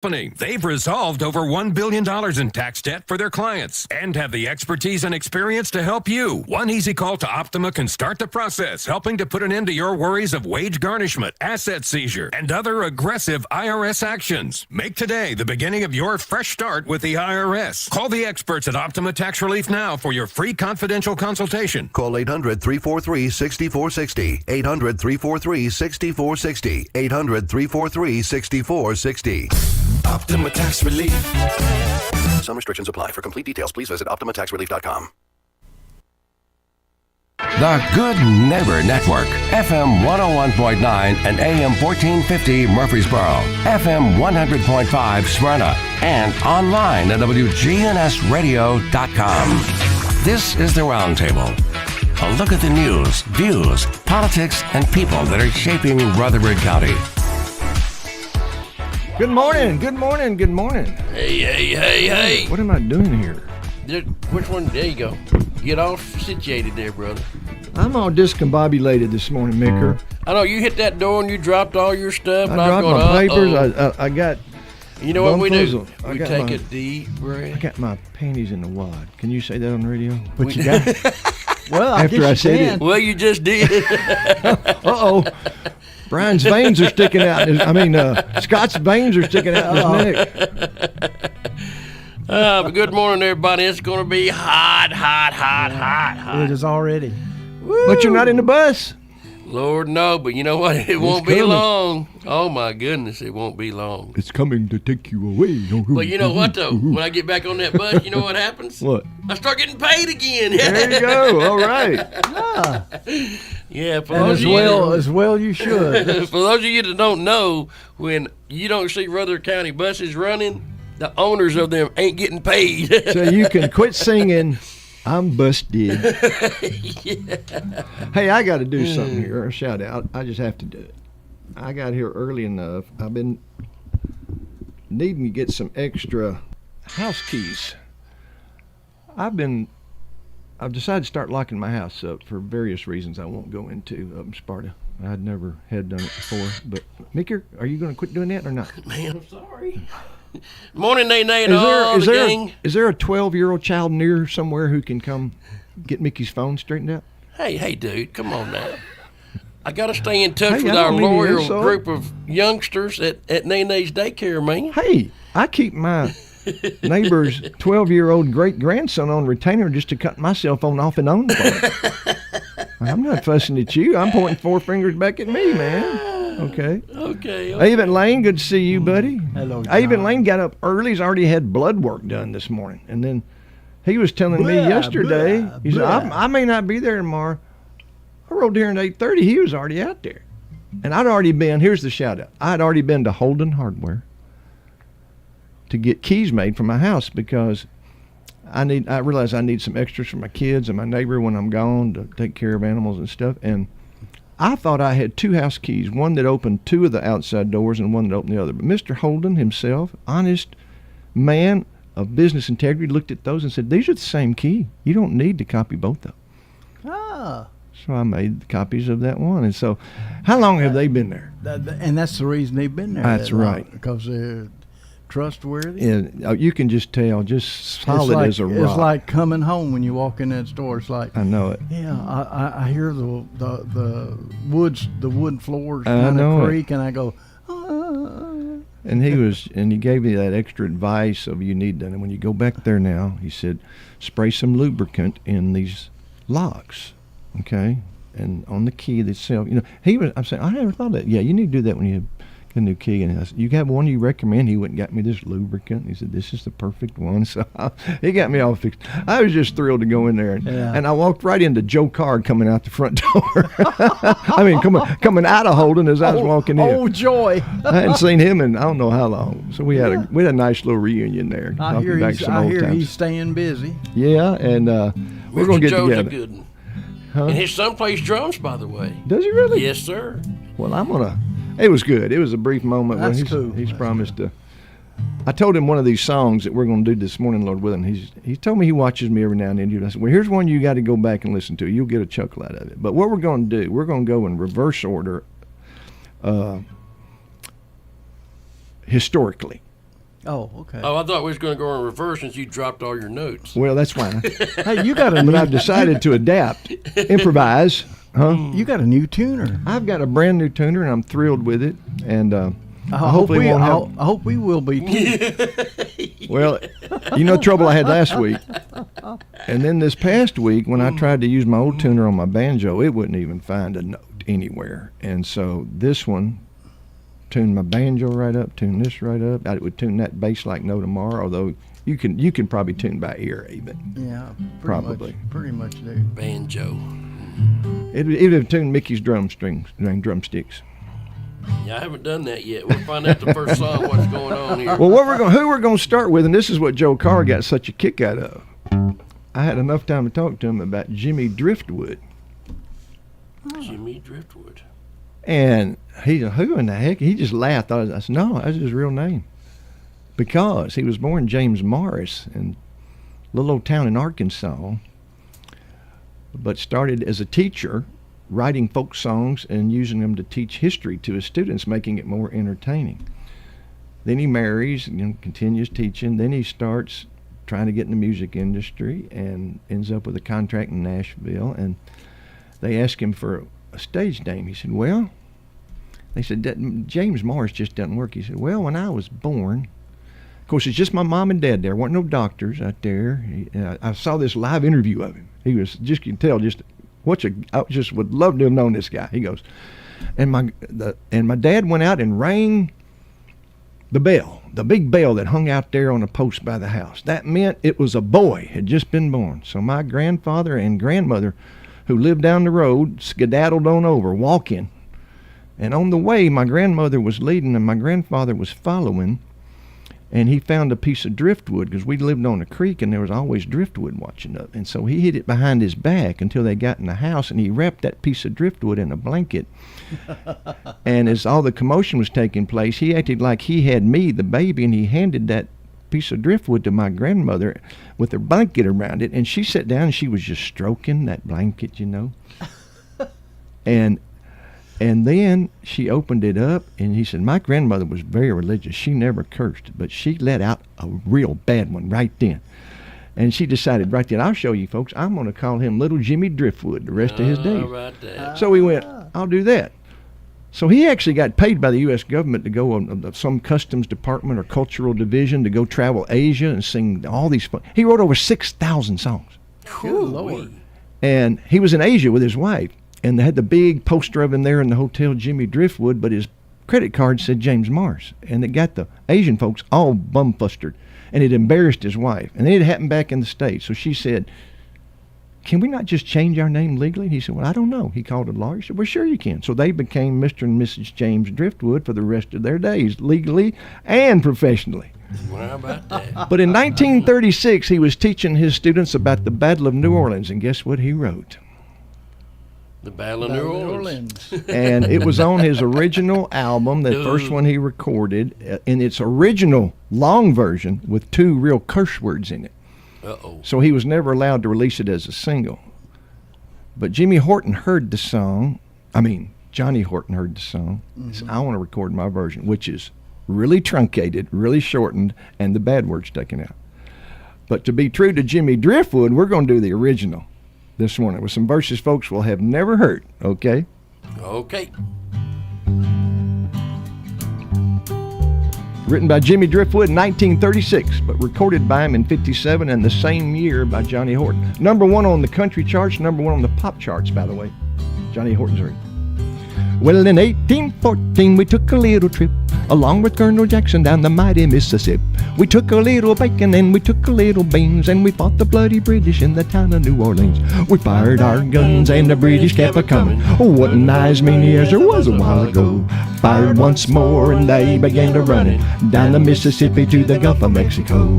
They've resolved over $1 billion in tax debt for their clients and have the expertise and experience to help you. One easy call to Optima can start the process, helping to put an end to your worries of wage garnishment, asset seizure, and other aggressive IRS actions. Make today the beginning of your fresh start with the IRS. Call the experts at Optima Tax Relief now for your free confidential consultation. Call 800-343-6460. 800-343-6460. 800-343-6460. Optima Tax Relief. Some restrictions apply. For complete details, please visit OptimaTaxRelief.com. The Good Neighbor Network, FM 101.9 and AM 1450 Murfreesboro, FM 100.5 Smyrna, and online at WGNSradio.com. This is the Roundtable. A look at the news, views, politics, and people that are shaping Rutherford County. Good morning, good morning, good morning. Hey. What am I doing here? Which one? There you go. Get all situated there, brother. I'm all discombobulated this morning, Micker. I know you hit that door and you dropped all your stuff. I dropped my papers. I got. You know what we do? I We take a deep breath. I got my panties in the wad. Can you say that on the radio? But you got. Well, after I said it. Well, you just did. Uh-oh. Brian's veins are sticking out. Scott's veins are sticking out in his neck. But good morning, everybody. It's going to be hot. It is already. Woo. But you're not in the bus. Lord, no. But you know what? It won't be long. Oh, my goodness. It won't be long. It's coming to take you away. But you know what, though? When I get back on that bus, you know what happens? What? I start getting paid again. There you go. All right. Yeah, for And those as well you should. For those of you that don't know, when you don't see Rutherford County buses running, the owners of them ain't getting paid. So you can quit singing, I'm busted. Yeah. Hey, I got to do something here, a shout out. I just have to do it. I got here early enough. I've been needing to get some extra house keys. I've decided to start locking my house up for various reasons I won't go into up in Sparta. I'd never had done it before. But, Micker, are you going to quit doing that or not? Man, I'm sorry. Morning, Nay, and all the gang. Is there a 12-year-old child near somewhere who can come get Mickey's phone straightened out? Hey, dude, come on now. I got to stay in touch with our loyal group of youngsters at Nay's daycare, man. Hey, I keep my neighbor's 12-year-old great-grandson on retainer just to cut my cell phone off and on the phone. I'm not fussing at you. I'm pointing four fingers back at me, man. Okay. Avon Lane, good to see you, buddy. Hello, John. Avon Lane got up early. He's already had blood work done this morning. And then he was telling me yesterday, he said, I may not be there tomorrow. I rode here at 8:30. He was already out there. And I'd already been, here's the shout out. I'd already been to Holden Hardware to get keys made for my house because I realize I need some extras for my kids and my neighbor when I'm gone to take care of animals and stuff. And I thought I had two house keys, one that opened two of the outside doors and one that opened the other. But Mr. Holden himself, honest man of business integrity, looked at those and said, these are the same key. You don't need to copy both of them. Ah. So I made copies of that one. And so how long have they been there? And that's the reason they've been there. That's right. Because they're trustworthy. And you can just tell, just solid as a rock. It's like coming home when you walk in that store. It's like, I know it. Yeah, I hear the wood floors kind of creak, and I go, And he gave me that extra advice of you need to, and when you go back there now, he said, spray some lubricant in these locks, okay? And on the key itself, I'm saying, I never thought of that. Yeah, you need to do that when you have a new key. And I said, you got one you recommend? He went and got me this lubricant. He said, this is the perfect one. So he got me all fixed. I was just thrilled to go in there. And I walked right into Joe Card coming out the front door. I mean, coming out of Holden as I was walking in. Oh, joy. I hadn't seen him in I don't know how long. So we had a nice little reunion there. I hear he's staying busy. Yeah, and we're going to get Joe's together. A good one. Huh? And his son plays drums, by the way. Does he really? Yes, sir. Well, it was good. It was a brief moment. That's cool. He's promised to. I told him one of these songs that we're going to do this morning, Lord willing. He told me he watches me every now and then. I said, well, here's one you got to go back and listen to. You'll get a chuckle out of it. But what we're going to do, we're going to go in reverse order historically. Oh, okay. Oh, I thought we was going to go in reverse since you dropped all your notes. Well, that's fine. Hey, you got a But new, I've decided to adapt, improvise. Huh? you got a new tuner. I've got a brand new tuner, and I'm thrilled with it. And I hope we will be too. well, you know, trouble I had last week. And then this past week, when I tried to use my old tuner on my banjo, it wouldn't even find a note anywhere. And so this one tuned my banjo right up, tuned this right up. It would tune that bass like no tomorrow, although you can probably tune by ear even. Yeah, probably. Pretty much do. Banjo. It would have tuned Mickey's drumsticks. Yeah, I haven't done that yet. We'll find out the first song what's going on here. Well, who we're going to start with, and this is what Joe Carr got such a kick out of. I had enough time to talk to him about Jimmy Driftwood. Jimmy Driftwood. And he said, who in the heck? He just laughed. I said, no, that's his real name. Because he was born James Morris in a little old town in Arkansas, but started as a teacher, writing folk songs and using them to teach history to his students, making it more entertaining. Then he marries and continues teaching. Then he starts trying to get in the music industry and ends up with a contract in Nashville. And they asked him for a stage name. He said, well, they said, James Morris just doesn't work. He said, well, when I was born, of course, it's just my mom and dad there. Weren't no doctors out there. I saw this live interview of him. He was, just you can tell, I just would love to have known this guy. He goes, and my dad went out and rang the bell, the big bell that hung out there on a post by the house. That meant it was a boy had just been born. So my grandfather and grandmother, who lived down the road, skedaddled on over, walking. And on the way, my grandmother was leading and my grandfather was following. And he found a piece of driftwood, because we lived on a creek and there was always driftwood watching up. And so he hid it behind his back until they got in the house, and he wrapped that piece of driftwood in a blanket. And as all the commotion was taking place, he acted like he had me, the baby, and he handed that piece of driftwood to my grandmother with a blanket around it. And she sat down and she was just stroking that blanket, you know. And then she opened it up, and he said, my grandmother was very religious. She never cursed, but she let out a real bad one right then. And she decided right then, I'll show you folks, I'm going to call him Little Jimmy Driftwood the rest of his days. About that. So he went, I'll do that. So he actually got paid by the U.S. government to go on some customs department or cultural division to go travel Asia and sing all these. He wrote over 6,000 songs. Good Lord. And he was in Asia with his wife. And they had the big poster of him there in the hotel, Jimmy Driftwood, but his credit card said James Morris. And it got the Asian folks all bum-fustered. And it embarrassed his wife. And then it happened back in the States. So she said, can we not just change our name legally? And he said, well, I don't know. He called a lawyer. He said, well, sure you can. So they became Mr. and Mrs. James Driftwood for the rest of their days, legally and professionally. Well, how about that? But in 1936, he was teaching his students about the Battle of New Orleans. And guess what he wrote? The Battle of New Orleans. And it was on his original album, the first one he recorded, in its original long version with 2 real curse words in it. Uh-oh. So he was never allowed to release it as a single. But Johnny Horton heard the song. Mm-hmm. Said, I want to record my version, which is really truncated, really shortened, and the bad words taken out. But to be true to Jimmy Driftwood, we're going to do the original this morning with some verses folks will have never heard, okay? Okay. Written by Jimmy Driftwood in 1936, but recorded by him in 57 and the same year by Johnny Horton. #1 on the country charts, #1 on the pop charts, by the way. Johnny Horton's written. Well, in 1814, we took a little trip along with Colonel Jackson down the mighty Mississippi. We took a little bacon and we took a little beans, and we fought the bloody British in the town of New Orleans. We fired our guns and the British kept a-coming. Oh, wasn't I as many as there was a while ago. Fired once more and they began to run it down the Mississippi to the Gulf of Mexico.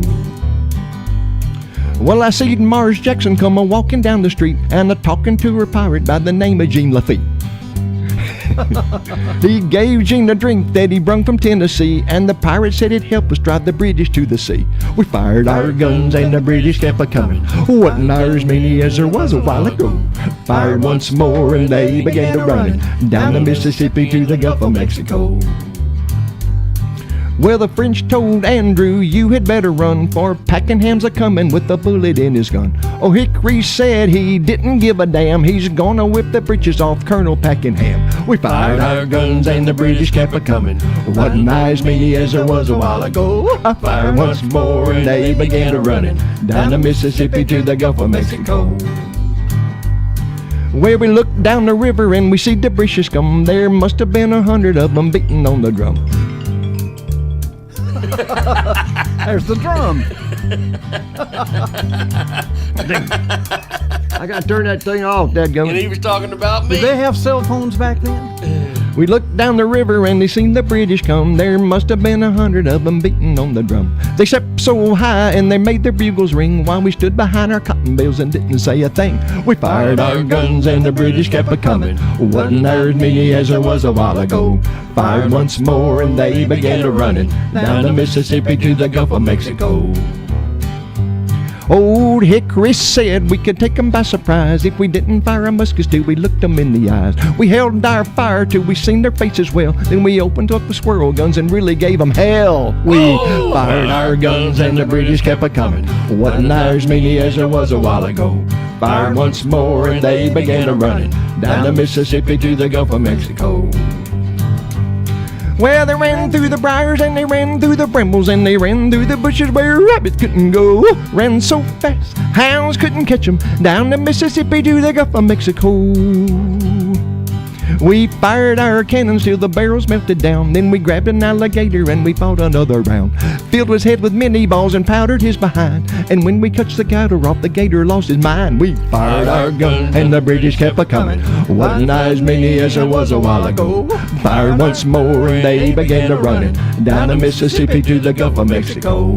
Well, I seen Mars Jackson come a-walking down the street and a-talking to a pirate by the name of Jean Lafitte. He gave Jean a drink that he brung from Tennessee, and the pirate said it'd help us drive the British to the sea. We fired our guns and the British kept a-coming. Wasn't there as many as there was a while ago. Fired once more and they began to run it down the Mississippi to the Gulf of Mexico. Well, the French told Andrew, you had better run, for Pakenham's a comin' with a bullet in his gun. Oh, Hickory said he didn't give a damn, he's gonna whip the breeches off Colonel Pakenham. We fired our guns and the British kept a comin'. Wasn't as many as there was a while ago. I fired once more and they began to runnin' down the Mississippi to the Gulf of Mexico. Where we looked down the river and we see the British come, there must have been 100 of them beating on the drum. There's the drum. I gotta turn that thing off, dadgummit. And he was talking about me. Did they have cell phones back then? We looked down the river and they seen the British come. There must have been 100 of them beating on the drum. They stepped so high and they made their bugles ring while we stood behind our cotton bales and didn't say a thing. We fired our guns and the British kept a comin'. Wasn't there as many as there was a while ago. Fired once more and they began to runnin' down the Mississippi to the Gulf of Mexico. Old Hickory said we could take 'em by surprise. If we didn't fire our muskets till we looked 'em in the eyes. We held our fire till we seen their faces well. Then we opened up the squirrel guns and really gave 'em hell. We fired our guns and the British kept a comin'. Wasn't there as many as there was a while ago. Fired once more and they began to runnin' down the Mississippi to the Gulf of Mexico. Well, they ran through the briars and they ran through the brambles and they ran through the bushes where rabbits couldn't go. Ran so fast, hounds couldn't catch 'em down the Mississippi to the Gulf of Mexico. We fired our cannons till the barrels melted down. Then we grabbed an alligator and we fought another round. Filled his head with mini balls and powdered his behind. And when we cut the gator off, the gator lost his mind. We fired our guns and the British kept a comin'. Wasn't as many as there was a while ago. Fired once more and they began to runnin' down the Mississippi to the Gulf of Mexico.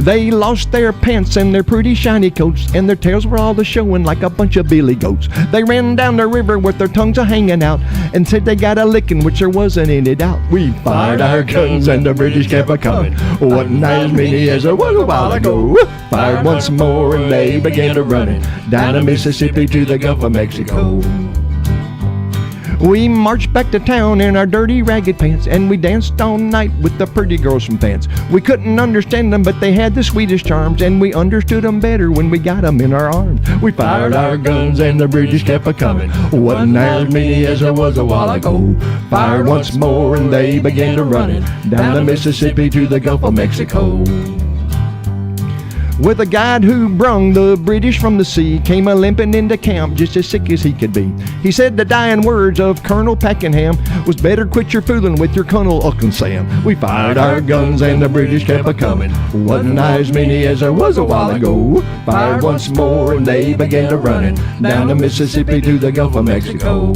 They lost their pants and their pretty shiny coats, and their tails were all a-showing like a bunch of billy goats. They ran down the river with their tongues a-hanging out, and said they got a licking, which there wasn't any doubt. We fired our guns and the British kept a-comin'. Wasn't as many as there was a while ago. Fired once more and they began to runnin' down the Mississippi to the Gulf of Mexico. We marched back to town in our dirty ragged pants, and we danced all night with the pretty girls from Fence. We couldn't understand them, but they had the sweetest charms, and we understood them better when we got them in our arms. We fired our guns and the British kept a-comin'. Wasn't as many as there was a while ago. Fired once more and they began to runnin' down the Mississippi to the Gulf of Mexico. With a guide who brung the British from the sea, came a-limpin' into camp just as sick as he could be. He said the dying words of Colonel Pakenham was, better quit your foolin' with your Colonel Uncle Sam. We fired our guns and the British kept a-comin'. Wasn't as many as there was a while ago. Fired once more and they began to runnin' down the Mississippi to the Gulf of Mexico.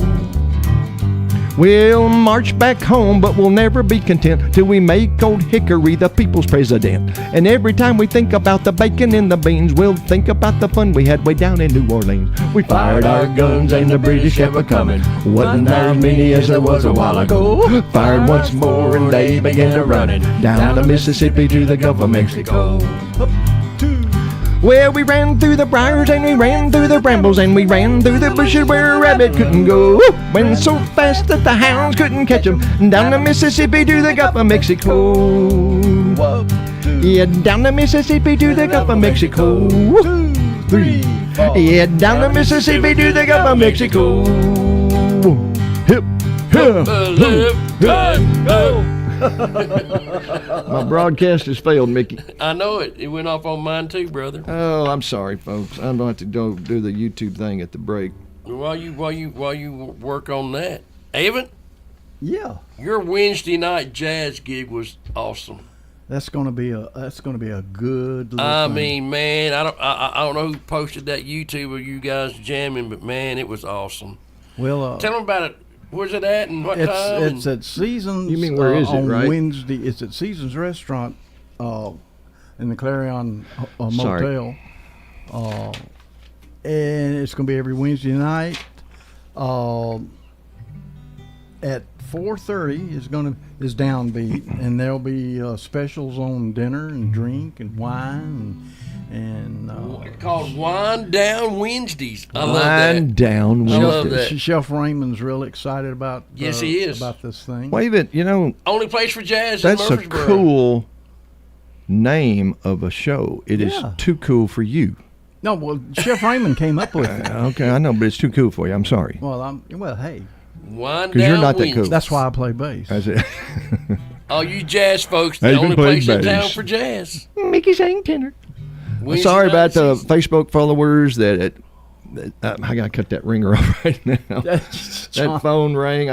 We'll march back home, but we'll never be content till we make old Hickory the people's president. And every time we think about the bacon and the beans, we'll think about the fun we had way down in New Orleans. We fired our guns and the British kept a-comin'. Wasn't as many as there was a while ago. Fired once more and they began to runnin' down the Mississippi to the Gulf of Mexico. Well, we ran through the briars and we ran through the brambles and we ran through the bushes where a rabbit couldn't go. Went so fast that the hounds couldn't catch 'em down the Mississippi to the Gulf of Mexico. Yeah, down the Mississippi to the Gulf of Mexico. 2, 3, 4. Yeah, down the Mississippi to the Gulf of Mexico. Hip, hip, hip, go. My broadcast has failed, Mickey. I know it. It went off on mine too, brother. Oh, I'm sorry, folks. I'm going to go do the YouTube thing at the break. While you work on that, Evan. Yeah. Your Wednesday night jazz gig was awesome. That's gonna be a good. I thing. mean, man, I don't know who posted that YouTube of you guys jamming, but man, it was awesome. Well, tell them about it. Where's it at and what time? It's at Seasons. You mean where is it, on right? Wednesday. It's at Seasons Restaurant in the Clarion Motel. And it's going to be every Wednesday night at 4:30 is downbeat, and there'll be specials on dinner and drink and wine And called Wind Down Wednesdays. I love Wind that. Down I love Wednesdays. that. Chef Raymond's really excited about. Yes, he is. About this thing. Well, even, Only place for jazz that's in a Murfreesboro. cool name of a show. It is Yeah. too cool for you. No, well, Chef Raymond came up with it. Okay, I know, but it's too cool for you. I'm sorry. Well, hey, Wind 'Cause Down you're not that Wednesdays. cool. that's why I play bass. That's it. All you jazz folks, Hey, the you been only playing place in bass. town for jazz. Mickey sang tenor. Wednesday Sorry night about the season. Facebook followers that I gotta cut that ringer off right now. That phone rang.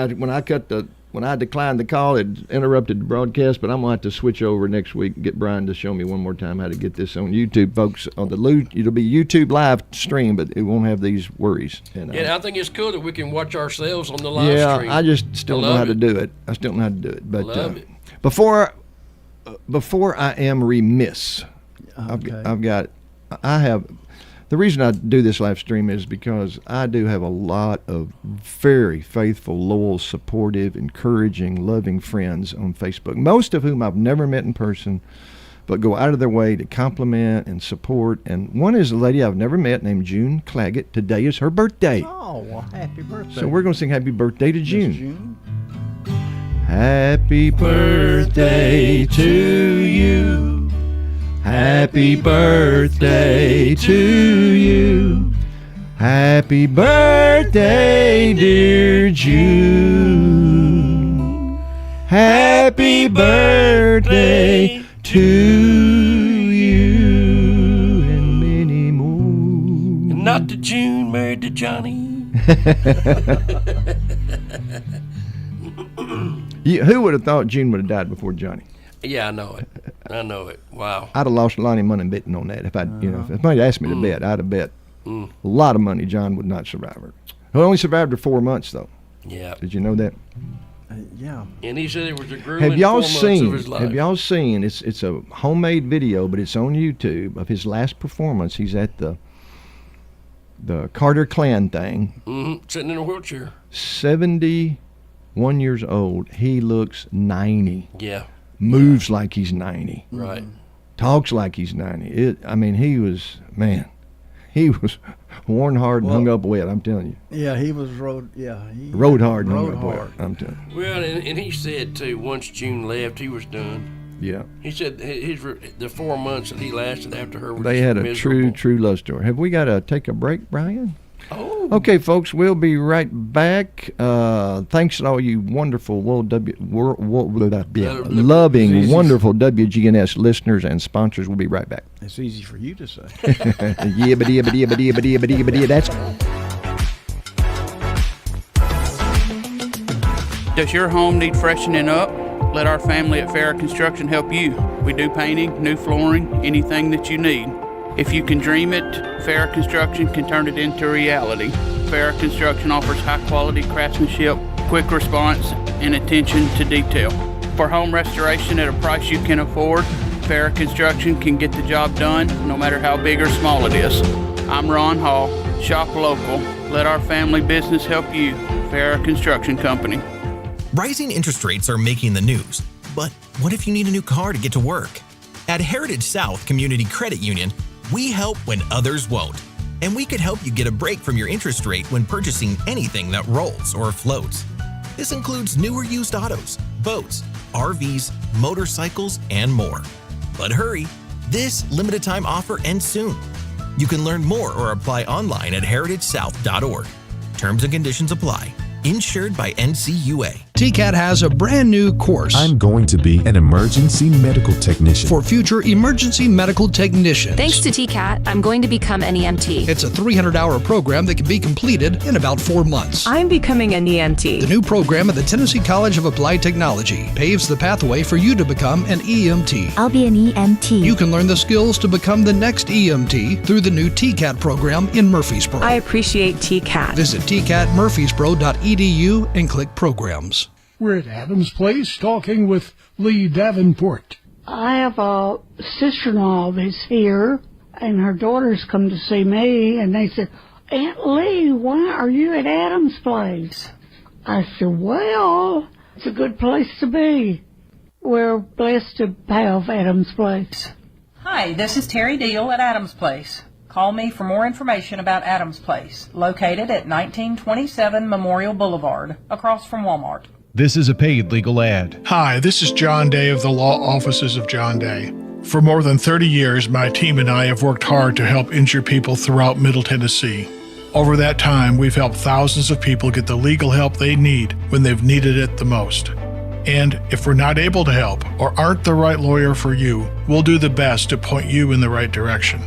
When I declined the call, it interrupted the broadcast. But I'm gonna have to switch over next week and get Brian to show me one more time how to get this on YouTube, folks. It'll be YouTube live stream, but it won't have these worries. And, Yeah, I think it's cool that we can watch ourselves on the live stream. I just still don't know how love to it. do it. I still don't know how to do it. But Love it. before I am remiss, Okay. I have the reason I do this live stream is because I do have a lot of very faithful, loyal, supportive, encouraging, loving friends on Facebook, most of whom I've never met in person, but go out of their way to compliment and support. And one is a lady I've never met named June Claggett. Today is her birthday. Oh, well, happy birthday. So we're going to sing happy birthday to Miss June. June. Happy birthday to you. Happy birthday to you. Happy birthday, dear June. Happy birthday to you and many more. And not to June, married to Johnny. Who would have thought June would have died before Johnny? Yeah, I know it. I know it. Wow. I'd have lost a lot of money betting on that. If if somebody asked me to bet, I'd have bet a lot of money John would not survive her. He only survived her 4 months, though. Yeah. Did you know that? Yeah. And he said it was a grueling Have y'all 4 months of seen? his life. Have y'all seen? It's a homemade video, but it's on YouTube of his last performance. He's at the Carter Clan thing. Sitting in a wheelchair. 71 years old. He looks 90. Yeah. Moves like he's 90. Right. Talks like he's 90. He was worn hard and hung up wet, I'm telling you. Yeah, he was rode hard and hung up wet, I'm telling you. Well, and he said, too, once June left, he was done. Yeah. He said the 4 months that he lasted after her was They had a miserable. true love story. Have we got to take a break, Brian? Oh. Okay, folks, we'll be right back. Thanks to all you wonderful, loving, wonderful WGNS listeners and sponsors. We'll be right back. It's easy for you to say. That's Does your home need freshening up? Let our family at Farrah Construction help you. We do painting, new flooring, anything that you need. If you can dream it, Farrah Construction can turn it into reality. Farrah Construction offers high-quality craftsmanship, quick response, and attention to detail. For home restoration at a price you can afford, Farrah Construction can get the job done no matter how big or small it is. I'm Ron Hall. Shop local. Let our family business help you. Farrah Construction Company. Rising interest rates are making the news. But what if you need a new car to get to work? At Heritage South Community Credit Union, we help when others won't. And we could help you get a break from your interest rate when purchasing anything that rolls or floats. This includes newer used autos, boats, RVs, motorcycles, and more. But hurry, this limited time offer ends soon. You can learn more or apply online at heritagesouth.org. Terms and conditions apply. Insured by NCUA. TCAT has a brand new course. I'm going to be an emergency medical technician. For future emergency medical technicians. Thanks to TCAT, I'm going to become an EMT. It's a 300-hour program that can be completed in about 4 months. I'm becoming an EMT. The new program at the Tennessee College of Applied Technology paves the pathway for you to become an EMT. I'll be an EMT. You can learn the skills to become the next EMT through the new TCAT program in Murfreesboro. I appreciate TCAT. Visit tcatmurfreesboro.edu and click programs. We're at Adams Place talking with Lee Davenport. I have a sister-in-law that's here, and her daughters come to see me, and they said, Aunt Lee, why are you at Adams Place? I said, well, it's a good place to be. We're blessed to have Adams Place. Hi, Hi, this is Terry Deal at Adams Place. Call me for more information about Adams Place, located at 1927 Memorial Boulevard, across from Walmart. This is a paid legal ad. Hi, this is John Day of the Law Offices of John Day. For more than 30 years, my team and I have worked hard to help injured people throughout Middle Tennessee. Over that time, we've helped thousands of people get the legal help they need when they've needed it the most. And if we're not able to help or aren't the right lawyer for you, we'll do the best to point you in the right direction.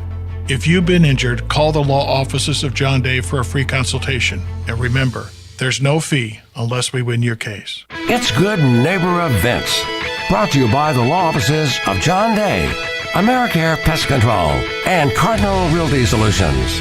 If you've been injured, call the Law Offices of John Day for a free consultation. And remember, there's no fee unless we win your case. It's Good Neighbor Events. Brought to you by the Law Offices of John Day, AmeriCare Pest Control, and Cardinal Realty Solutions.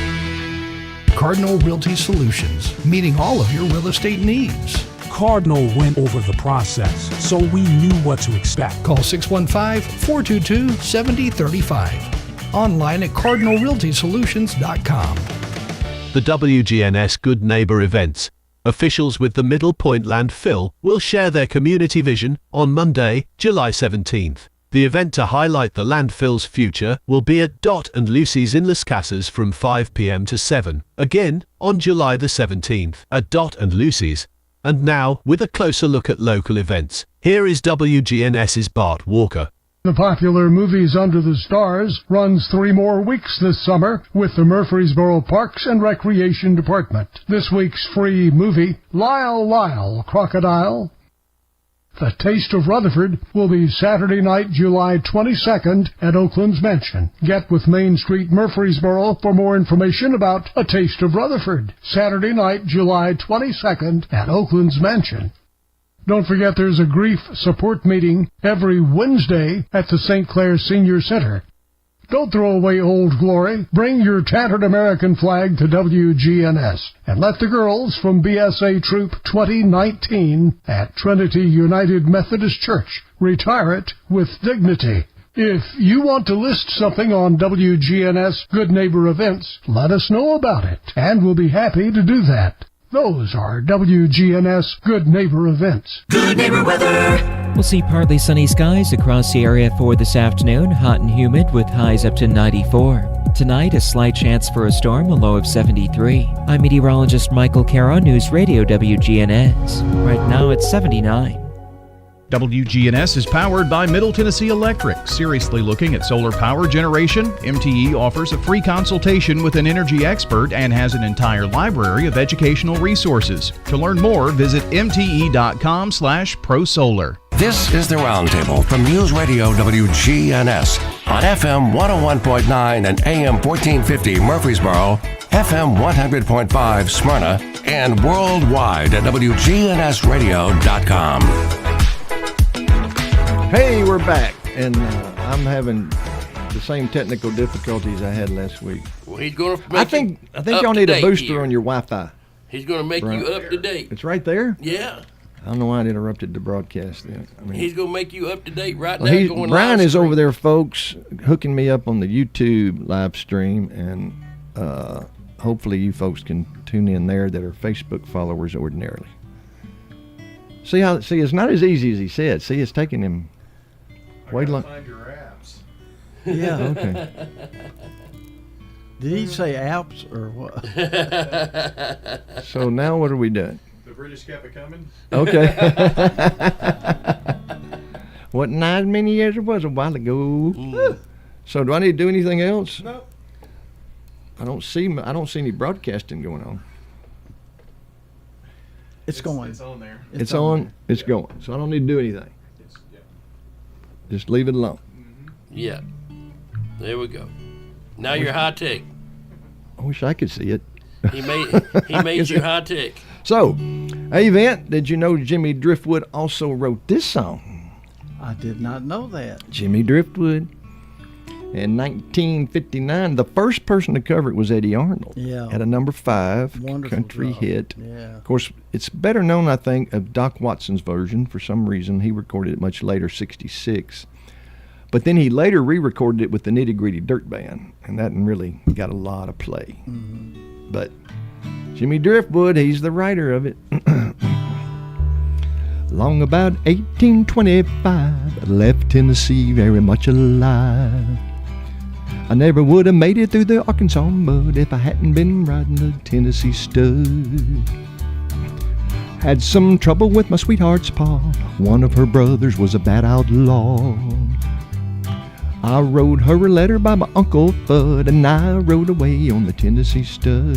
Cardinal Realty Solutions, meeting all of your real estate needs. Cardinal went over the process, so we knew what to expect. Call 615-422-7035. Online at cardinalrealtysolutions.com. The WGNS Good Neighbor Events. Officials with the Middle Point landfill will share their community vision on Monday, July 17th. The event to highlight the landfill's future will be at Dot and Lucy's in Las Casas from 5 p.m. to 7, again on July the 17th at Dot and Lucy's. And now, with a closer look at local events, here is WGNS's Bart Walker. The popular Movies Under the Stars runs 3 more weeks this summer with the Murfreesboro Parks and Recreation Department. This week's free movie, Lyle Lyle, Crocodile. The Taste of Rutherford will be Saturday night, July 22nd at Oakland's Mansion. Get with Main Street, Murfreesboro for more information about A Taste of Rutherford. Saturday night, July 22nd at Oakland's Mansion. Don't forget there's a grief support meeting every Wednesday at the St. Clair Senior Center. Don't throw away old glory. Bring your tattered American flag to WGNS and let the girls from BSA Troop 2019 at Trinity United Methodist Church retire it with dignity. If you want to list something on WGNS Good Neighbor Events, let us know about it, and we'll be happy to do that. Those are WGNS Good Neighbor Events. Good Neighbor Weather. We'll see partly sunny skies across the area for this afternoon, hot and humid with highs up to 94. Tonight, a slight chance for a storm, a low of 73. I'm meteorologist Michael Caro, News Radio WGNS. Right now it's 79. WGNS is powered by Middle Tennessee Electric. Seriously looking at solar power generation? MTE offers a free consultation with an energy expert and has an entire library of educational resources. To learn more, visit mte.com/prosolar. This is the Roundtable from News Radio WGNS on FM 101.9 and AM 1450 Murfreesboro, FM 100.5 Smyrna, and worldwide at WGNSradio.com. Hey, we're back, and I'm having the same technical difficulties I had last week. Well, he's going to I think y'all need a booster here on your Wi-Fi. He's going to make you up to date. It's right there? Yeah. I don't know why it interrupted the broadcast then. He's going to make you up to date right now. Brian is over there, folks, hooking me up on the YouTube live stream, and hopefully you folks can tune in there that are Facebook followers ordinarily. See, it's not as easy as he said. See, it's taking him way long. Find your apps. Yeah. Okay. Did he say apps or what? So now what are we doing? The British kept it coming. Okay. What not many years it was a while ago. So do I need to do anything else? No. I don't see any broadcasting going on. It's going. It's on there. It's on. It's going. So I don't need to do anything. Just leave it alone. Yeah. There we go. Now you're high tech. I wish I could see it. He made you high tech. So, hey, Vent, did you know Jimmy Driftwood also wrote this song? I did not know that. Jimmy Driftwood. In 1959, the first person to cover it was Eddie Arnold. Yeah. At a number 5 Wonderful country job. hit. Yeah. Of course, it's better known, I think, of Doc Watson's version. For some reason, he recorded it much later, 66. But then he later re-recorded it with the Nitty Gritty Dirt Band, and that really got a lot of play. Mm-hmm. But Jimmy Driftwood, he's the writer of it. Long about 1825, left Tennessee very much alive. I never would have made it through the Arkansas mud if I hadn't been riding the Tennessee stud. Had some trouble with my sweetheart's pa. One of her brothers was a bad outlaw. I wrote her a letter by my Uncle Fudd, and I rode away on the Tennessee stud.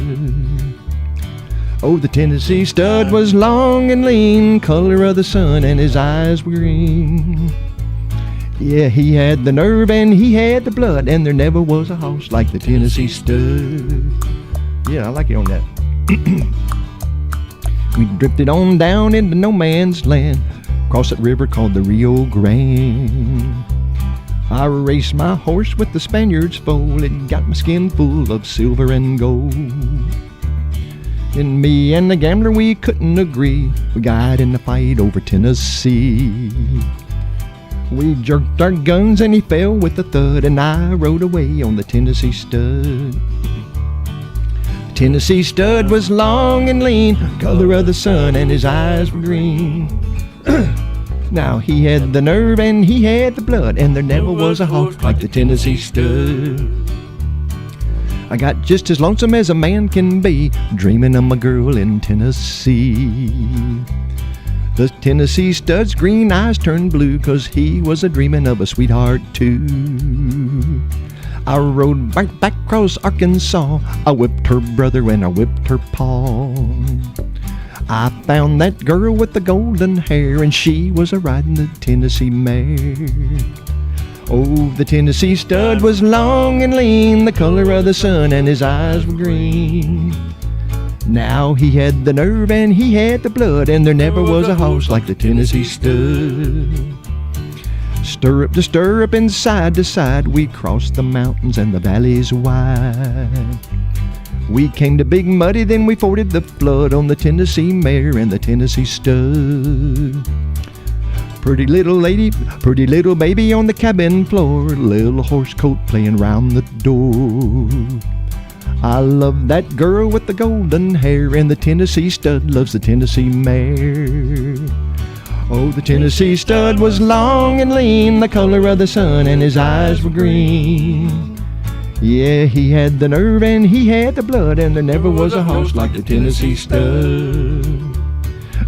Oh, the Tennessee stud was long and lean, color of the sun, and his eyes were green. Yeah, he had the nerve and he had the blood, and there never was a horse like the Tennessee stud. Yeah, I like it on that. We drifted on down into no man's land, across that river called the Rio Grande. I raced my horse with the Spaniard's foal, it got my skin full of silver and gold. And me and the gambler, we couldn't agree, we got in a fight over Tennessee. We jerked our guns and he fell with a thud, and I rode away on the Tennessee stud. The Tennessee stud was long and lean, color of the sun, and his eyes were green. Now he had the nerve and he had the blood, and there never was a horse like the Tennessee stud. I got just as lonesome as a man can be, dreaming of my girl in Tennessee. The Tennessee stud's green eyes turned blue, 'cause he was a-dreaming of a sweetheart too. I rode right back across Arkansas, I whipped her brother and I whipped her paw. I found that girl with the golden hair, and she was a-riding the Tennessee mare. Oh, the Tennessee stud was long and lean, the color of the sun, and his eyes were green. Now he had the nerve and he had the blood, and there never was a horse like the Tennessee stud. Stirrup to stirrup and side to side, we crossed the mountains and the valleys wide. We came to Big Muddy, then we forded the flood on the Tennessee mare and the Tennessee stud. Pretty little lady, pretty little baby on the cabin floor, little horse coat playing round the door. I love that girl with the golden hair, and the Tennessee stud loves the Tennessee mare. Oh, the Tennessee stud was long and lean, the color of the sun, and his eyes were green. Yeah, he had the nerve and he had the blood, and there never was a horse like the Tennessee stud.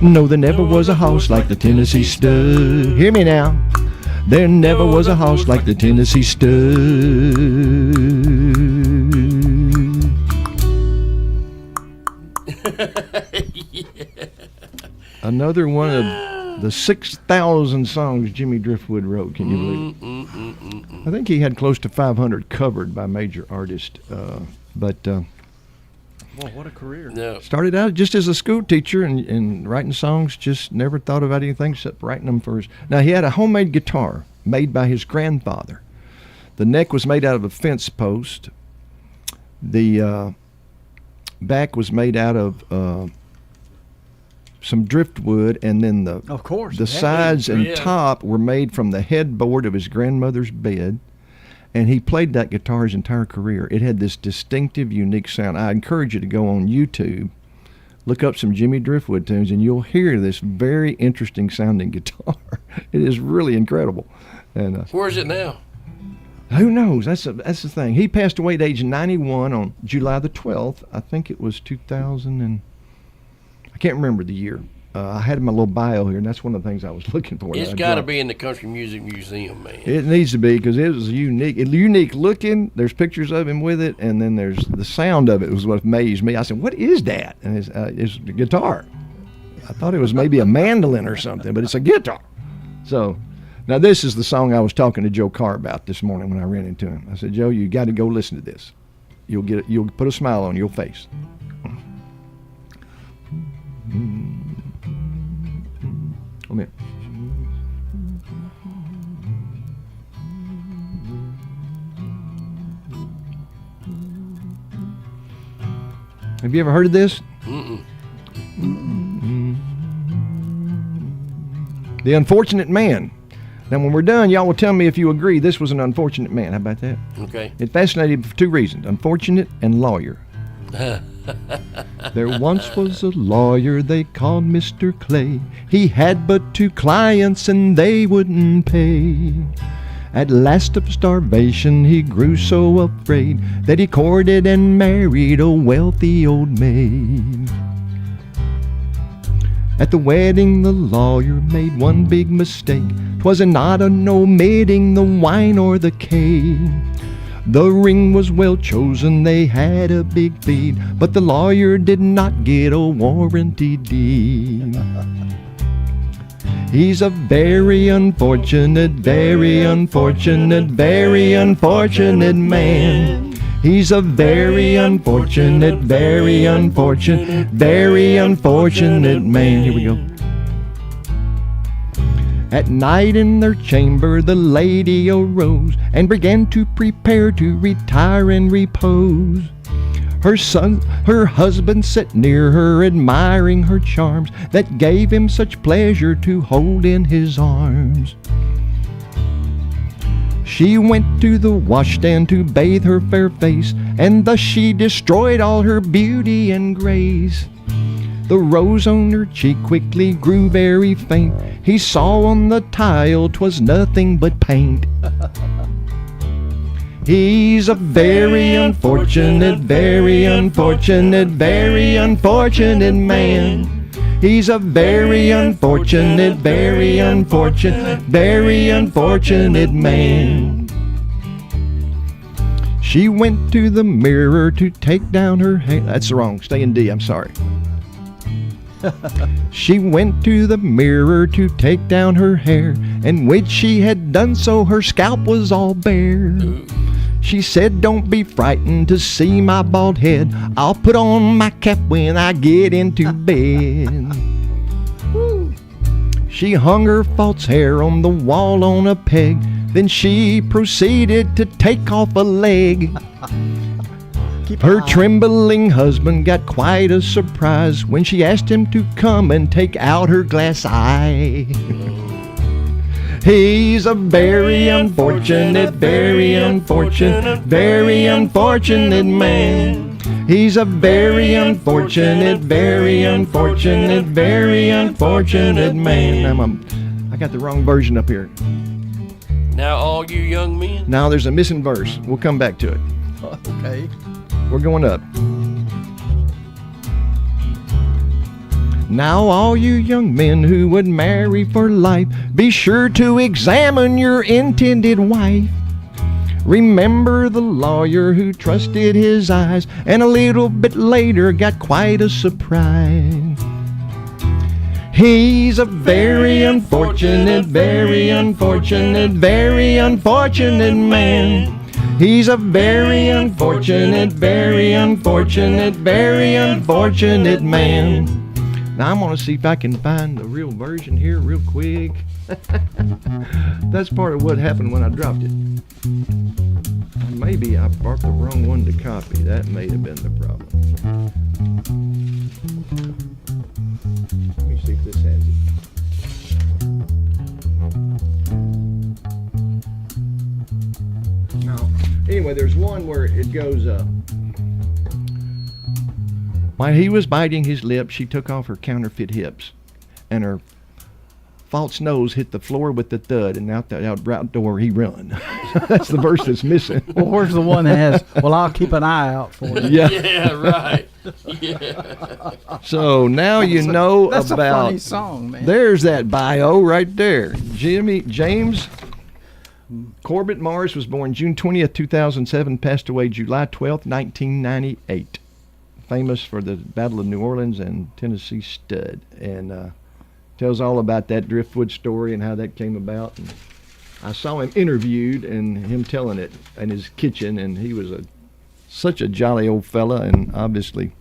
No, there never was a horse like the Tennessee stud. Hear me now. There never was a horse like the Tennessee stud. Yeah. Another one of the 6,000 songs Jimmy Driftwood wrote. Can you believe it? I think he had close to 500 covered by major artists. Well, what a career. No. Started out just as a school teacher and writing songs, just never thought about anything except writing them for his... Now, he had a homemade guitar made by his grandfather. The neck was made out of a fence post. The back was made out of some driftwood, and then the sides and top were made from the headboard of his grandmother's bed. And he played that guitar his entire career. It had this distinctive, unique sound. I encourage you to go on YouTube, look up some Jimmy Driftwood tunes, and you'll hear this very interesting sounding guitar. It is really incredible. And where is it now? Who knows? That's the thing. He passed away at age 91 on July the 12th. I think it was 2000 and I can't remember the year. I had my little bio here, and that's one of the things I was looking for. It's got to be in the Country Music Museum, man. It needs to be, because it was unique looking. There's pictures of him with it, and then there's the sound of it was what amazed me. I said, "What is that?" And it's a guitar. I thought it was maybe a mandolin or something, but it's a guitar. So now this is the song I was talking to Joe Carr about this morning when I ran into him. I said, "Joe, you got to go listen to this. You'll put a smile on your face." Come here. Have you ever heard of this? The Unfortunate Man. Now, when we're done, y'all will tell me if you agree this was an unfortunate man. How about that? Okay. It fascinated me for two reasons: unfortunate and lawyer. There once was a lawyer they called Mr. Clay. He had but 2 clients and they wouldn't pay. At last of starvation he grew so afraid that he courted and married a wealthy old maid. At the wedding the lawyer made one big mistake. 'Twas not an omitting the wine or the cake. The ring was well chosen, they had a big feed, but the lawyer did not get a warranty deed. He's a very unfortunate, very unfortunate, very unfortunate man. He's a very unfortunate, very unfortunate, very unfortunate man. Here we go. At night in their chamber the lady arose and began to prepare to retire and repose. Her husband sat near her, admiring her charms that gave him such pleasure to hold in his arms. She went to the washstand to bathe her fair face, and thus she destroyed all her beauty and grace. The rose on her cheek quickly grew very faint. He saw on the tile 'twas nothing but paint. He's a very unfortunate, very unfortunate, very unfortunate man. He's a very unfortunate, very unfortunate, very unfortunate man. She went to the mirror to take down her hair. That's wrong. Stay in D. I'm sorry. She went to the mirror to take down her hair, and when she had done so, her scalp was all bare. She said, "Don't be frightened to see my bald head. I'll put on my cap when I get into bed." She hung her false hair on the wall on a peg. Then she proceeded to take off a leg. Her trembling husband got quite a surprise when she asked him to come and take out her glass eye. He's a very unfortunate, very unfortunate, very unfortunate man. He's a very unfortunate, very unfortunate, very unfortunate man. I got the wrong version up here. Now all you young men. Now there's a missing verse. We'll come back to it. Okay. We're going up. Now all you young men who would marry for life, be sure to examine your intended wife. Remember the lawyer who trusted his eyes, and a little bit later got quite a surprise. He's a very unfortunate, very unfortunate, very unfortunate man. He's a very unfortunate, very unfortunate, very unfortunate man. Now I'm going to see if I can find the real version here real quick. That's part of what happened when I dropped it. Maybe I bought the wrong one to copy. That may have been the problem. Let me see if this has it. Now, anyway, there's one where it goes up. While he was biting his lip, she took off her counterfeit hips, and her false nose hit the floor with the thud, and out the out door he run. That's the verse that's missing. Well, where's the one that has, well, I'll keep an eye out for you. Yeah. Yeah, right. Yeah. So now you know that's about. That's a funny song, man. There's that bio right there. James Corbett Morris was born June 20th, 2007, passed away July 12th, 1998. Famous for the Battle of New Orleans and Tennessee Stud, and tells all about that driftwood story and how that came about. And I saw him interviewed and him telling it in his kitchen, and he was such a jolly old fella, and obviously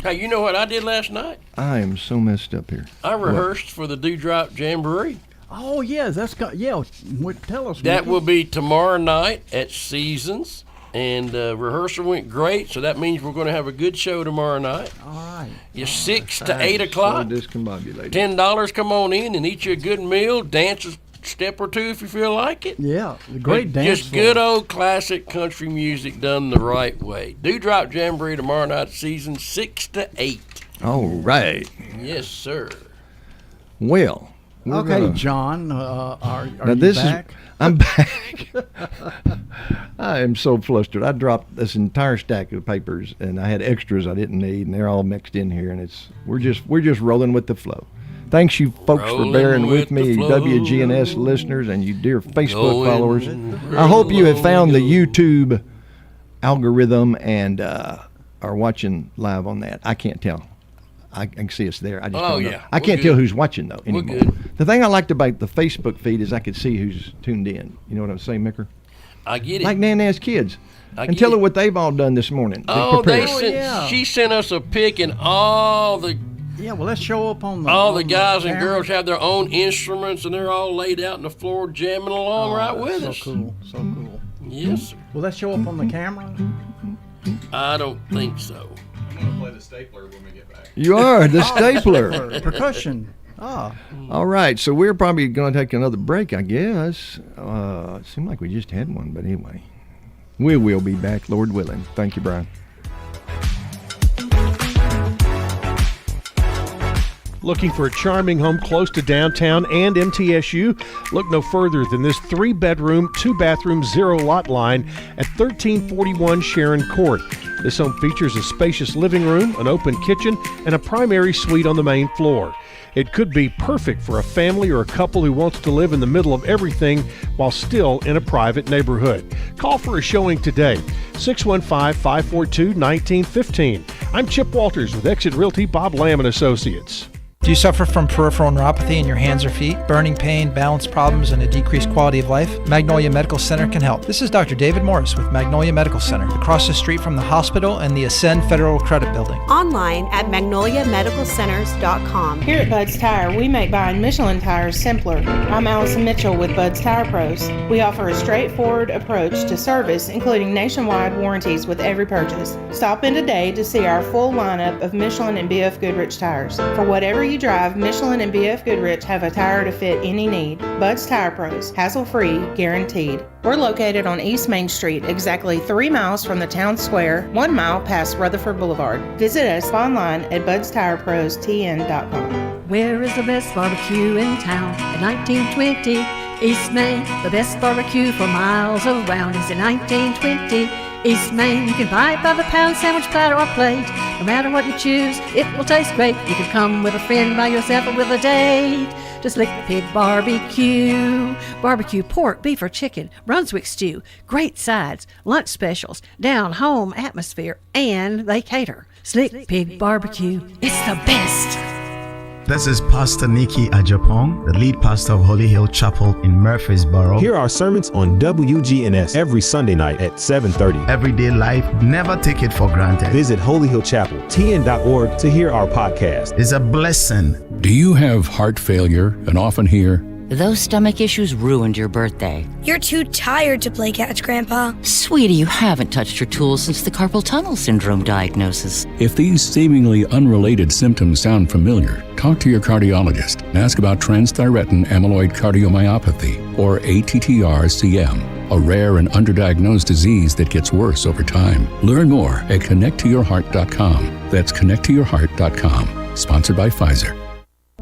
Hey, you know what I did last night? I am so messed up here. I rehearsed for the Dewdrop Jamboree. Oh, yeah, tell us. That will be tomorrow night at Seasons, and rehearsal went great, so that means we're going to have a good show tomorrow night. All right. It's 6 to 8 o'clock. So discombobulated. $10, come on in and eat you a good meal, dance a step or two if you feel like it. Yeah, great dance. Just good old classic country music done the right way. Dewdrop Jamboree tomorrow night at Seasons, 6 to 8. All right. Yes, sir. Well, okay, John, are now you this back? I'm back. I am so flustered. I dropped this entire stack of papers, and I had extras I didn't need, and they're all mixed in here, and we're just rolling with the flow. Thanks you folks for bearing with me, WGNS listeners, and you dear Facebook followers. I hope you have found the YouTube algorithm and are watching live on that. I can't tell. I can see us there. I just don't know. I can't tell who's watching though anymore. The thing I liked about the Facebook feed is I could see who's tuned in. You know what I'm saying, Micker? I get it. Like Nana's kids. And tell her what they've all done this morning. She sent us a pic, and all the let's show up on the guys and girls have their own instruments, and they're all laid out on the floor jamming along with us. So cool. Yes, sir. Will that show up on the camera? I don't think so. I'm going to play the stapler when we get back. You are the stapler. Percussion. All right, so we're probably going to take another break, I guess. It seemed like we just had one, but anyway. We will be back, Lord willing. Thank you, Brian. Looking for a charming home close to downtown and MTSU? Look no further than this 3-bedroom, 2-bathroom, 0-lot line at 1341 Sharon Court. This home features a spacious living room, an open kitchen, and a primary suite on the main floor. It could be perfect for a family or a couple who wants to live in the middle of everything while still in a private neighborhood. Call for a showing today, 615-542-1915. I'm Chip Walters with Exit Realty Bob Lamb & Associates. Do you suffer from peripheral neuropathy in your hands or feet, burning pain, balance problems, and a decreased quality of life? Magnolia Medical Center can help. This is Dr. David Morris with Magnolia Medical Center, across the street from the hospital and the Ascend Federal Credit Building. Online at magnoliamedicalcenters.com. Here at Bud's Tire, we make buying Michelin tires simpler. I'm Allison Mitchell with Bud's Tire Pros. We offer a straightforward approach to service, including nationwide warranties with every purchase. Stop in today to see our full lineup of Michelin and BF Goodrich tires. For whatever you drive, Michelin and BF Goodrich have a tire to fit any need. Bud's Tire Pros, hassle-free, guaranteed. We're located on East Main Street, exactly 3 miles from the town square, 1 mile past Rutherford Boulevard. Visit us online at budstireprostn.com. Where is the best barbecue in town? At 1920 East Main, the best barbecue for miles around is at 1920 East Main. You can buy it by the pound, sandwich, platter, or plate. No matter what you choose, it will taste great. You can come with a friend, by yourself, or with a date. Just Lick Pig Barbecue. Barbecue pork, beef, or chicken, Brunswick stew, great sides, lunch specials, down-home atmosphere, and they cater. Slick Pig Barbecue. It's the best. This is Pastor Nikki Ajapong, the lead pastor of Holy Hill Chapel in Murfreesboro. Hear our sermons on WGNS every Sunday night at 7:30. Everyday life, never take it for granted. Visit Holy Hill Chapel, tn.org to hear our podcast. It's a blessing. Do you have heart failure and often hear, "Those stomach issues ruined your birthday"? "You're too tired to play catch, Grandpa." Sweetie, you haven't touched your tools since the carpal tunnel syndrome diagnosis. If these seemingly unrelated symptoms sound familiar, talk to your cardiologist and ask about transthyretin amyloid cardiomyopathy, or ATTR-CM, a rare and underdiagnosed disease that gets worse over time. Learn more at connecttoyourheart.com. That's connecttoyourheart.com. Sponsored by Pfizer.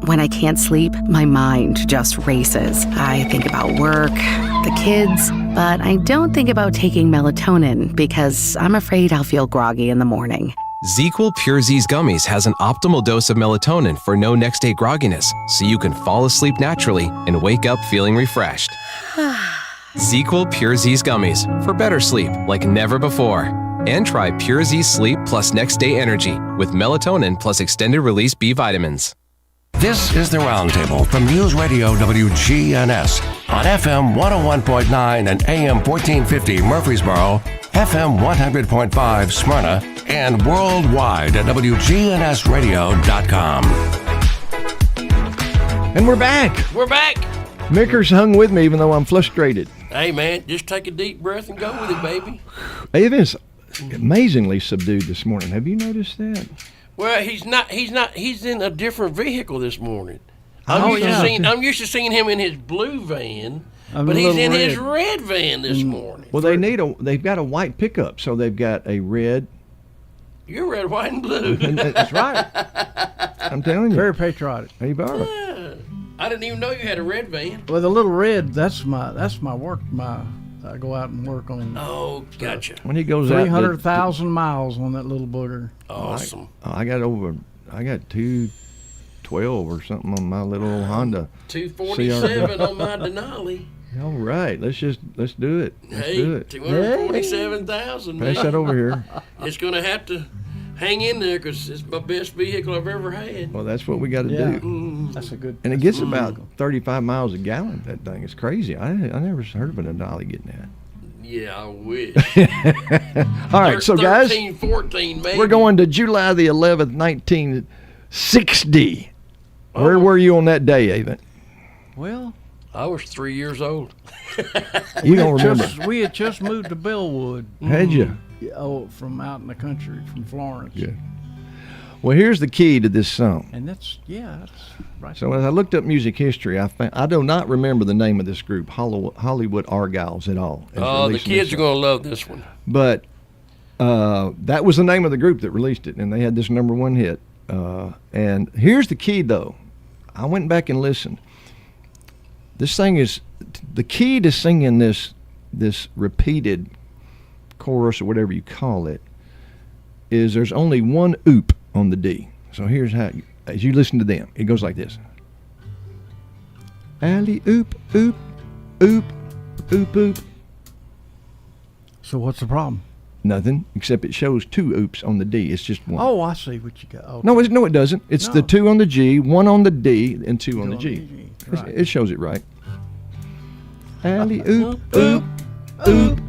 When I can't sleep, my mind just races. I think about work, the kids, but I don't think about taking melatonin because I'm afraid I'll feel groggy in the morning. ZzzQuil Pure Z's Gummies has an optimal dose of melatonin for no next-day grogginess, so you can fall asleep naturally and wake up feeling refreshed. ZzzQuil Pure Z's Gummies for better sleep like never before. And try Pure Z Sleep plus Next Day Energy with melatonin plus extended-release B vitamins. This is the Roundtable from News Radio WGNS on FM 101.9 and AM 1450 Murfreesboro, FM 100.5 Smyrna, and worldwide at WGNSradio.com. And we're back. We're back. Micker's hung with me even though I'm frustrated. Hey, man, just take a deep breath and go with it, baby. Evan's amazingly subdued this morning. Have you noticed that? Well, he's not. He's in a different vehicle this morning. I'm used to seeing him in his blue van, but he's in his red van this morning. Well, they've got a white pickup, so they've got a red. You're red, white, and blue. That's right. I'm telling you. Very patriotic. Hey, Barbara. Yeah. I didn't even know you had a red van. Well, the little red, that's my work. I go out and work on. Oh, gotcha. When he goes out, 300,000 miles on that little booger. Awesome. I got 212 or something on my little Honda. 247 on my Denali. All right, let's do it. Let's do it. 247,000. Pass that over here. It's going to have to hang in there because it's my best vehicle I've ever had. Well, that's what we got to do. That's a good. And it gets about 35 miles a gallon. That thing is crazy. I never heard of a Denali getting that. Yeah, I wish. All right, so guys, 14, maybe. we're going to July the 11th, 1960. Where were you on that day, Avon? Well, I was 3 years old. You don't remember? We had just moved to Bellwood. Had you? Oh, from out in the country, from Florence. Yeah. Well, here's the key to this song. And that's right. So as I looked up music history, I do not remember the name of this group, Hollywood Argyles, at all. Oh, the kids are going to love this one. But that was the name of the group that released it, and they had this #1 hit. And here's the key, though. I went back and listened. This thing is the key to singing this repeated chorus or whatever you call it is there's only one oop on the D. So here's how, as you listen to them, it goes like this. Alley oop, oop, oop, oop, oop. So what's the problem? Nothing, except it shows 2 oops on the D. It's just one. Oh, I see what you got. Okay. No, it doesn't. It's the 2 on the G, 1 on the D, and 2 on the G. Right. It shows it right. Alley oop, oop, oop,